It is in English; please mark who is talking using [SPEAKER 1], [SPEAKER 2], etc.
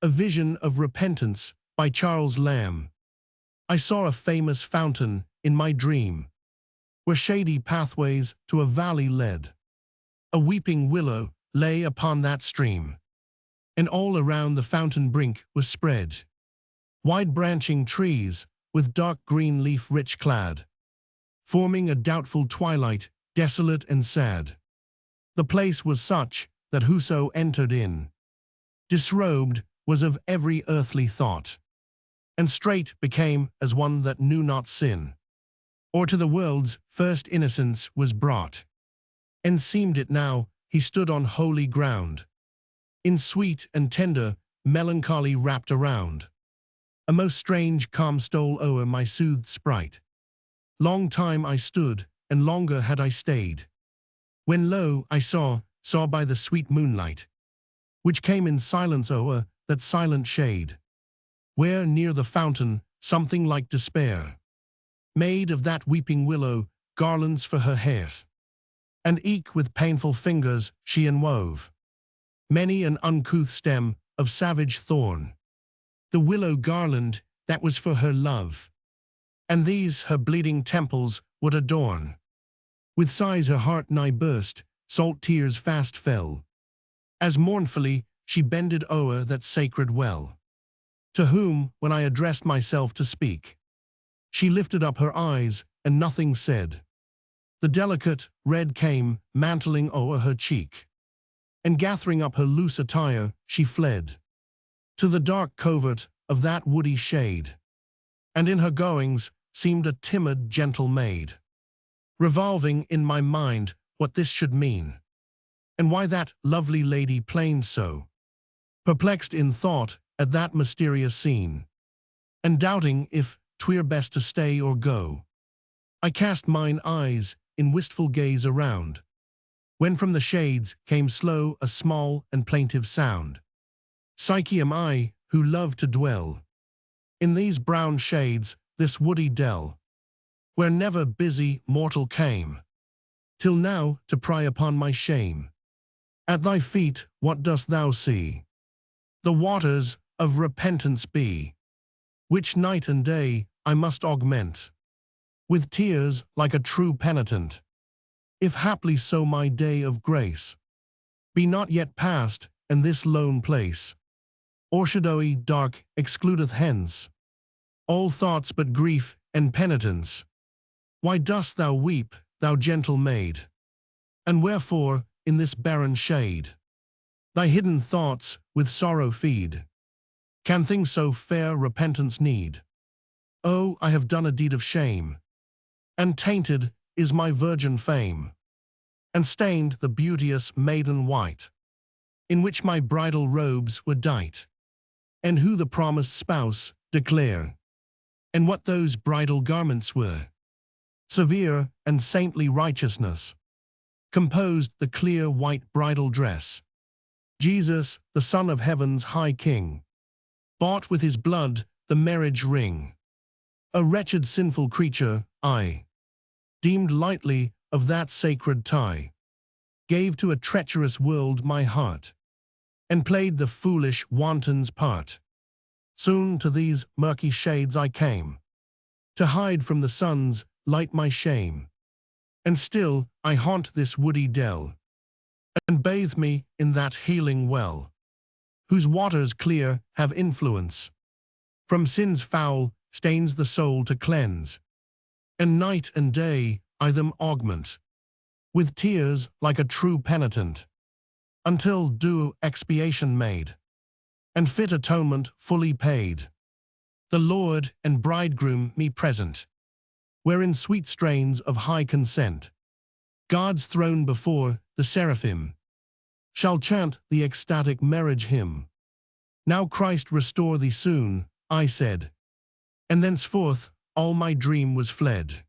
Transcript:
[SPEAKER 1] A Vision of Repentance by Charles Lamb. I saw a famous fountain in my dream, where shady pathways to a valley led. A weeping willow lay upon that stream, and all around the fountain brink was spread wide branching trees with dark green leaf rich clad, forming a doubtful twilight, desolate and sad. The place was such that whoso entered in, disrobed, was of every earthly thought, and straight became as one that knew not sin, or to the world's first innocence was brought. And seemed it now he stood on holy ground, in sweet and tender melancholy wrapped around. A most strange calm stole o'er my soothed sprite. Long time I stood, and longer had I stayed, when lo, I saw by the sweet moonlight, which came in silence o'er that silent shade, where near the fountain something like despair made of that weeping willow garlands for her hair, and eke with painful fingers she enwove many an uncouth stem of savage thorn, the willow garland that was for her love, and these her bleeding temples would adorn. With sighs her heart nigh burst, salt tears fast fell, as mournfully she bended o'er that sacred well. To whom, when I addressed myself to speak, she lifted up her eyes and nothing said. The delicate red came mantling o'er her cheek, and gathering up her loose attire, she fled to the dark covert of that woody shade, and in her goings seemed a timid, gentle maid, revolving in my mind what this should mean, and why that lovely lady plained so, perplexed in thought at that mysterious scene, and doubting if 'twere best to stay or go. I cast mine eyes in wistful gaze around, when from the shades came slow a small and plaintive sound. Psyche am I, who love to dwell in these brown shades, this woody dell, where never busy mortal came, till now to pry upon my shame. At thy feet what dost thou see? The waters of repentance be, which night and day I must augment with tears like a true penitent, if haply so my day of grace be not yet past, and this lone place, or shadowy dark, excludeth hence all thoughts but grief and penitence. Why dost thou weep, thou gentle maid? And wherefore, in this barren shade, thy hidden thoughts with sorrow feed? Can things so fair repentance need? Oh, I have done a deed of shame, and tainted is my virgin fame, and stained the beauteous maiden white, in which my bridal robes were dight. And who the promised spouse, declare, and what those bridal garments were? Severe and saintly righteousness composed the clear white bridal dress. Jesus, the Son of Heaven's high King, bought with his blood the marriage ring. A wretched sinful creature, I, deemed lightly of that sacred tie, gave to a treacherous world my heart, and played the foolish wanton's part. Soon to these murky shades I came, to hide from the sun's light my shame. And still I haunt this woody dell, and bathe me in that healing well, whose waters clear have influence from sin's foul stains the soul to cleanse. And night and day I them augment with tears like a true penitent, until due expiation made, and fit atonement fully paid, the Lord and bridegroom me present, wherein sweet strains of high consent, God's throne before the seraphim, shall chant the ecstatic marriage hymn. Now Christ restore thee soon, I said, and thenceforth all my dream was fled.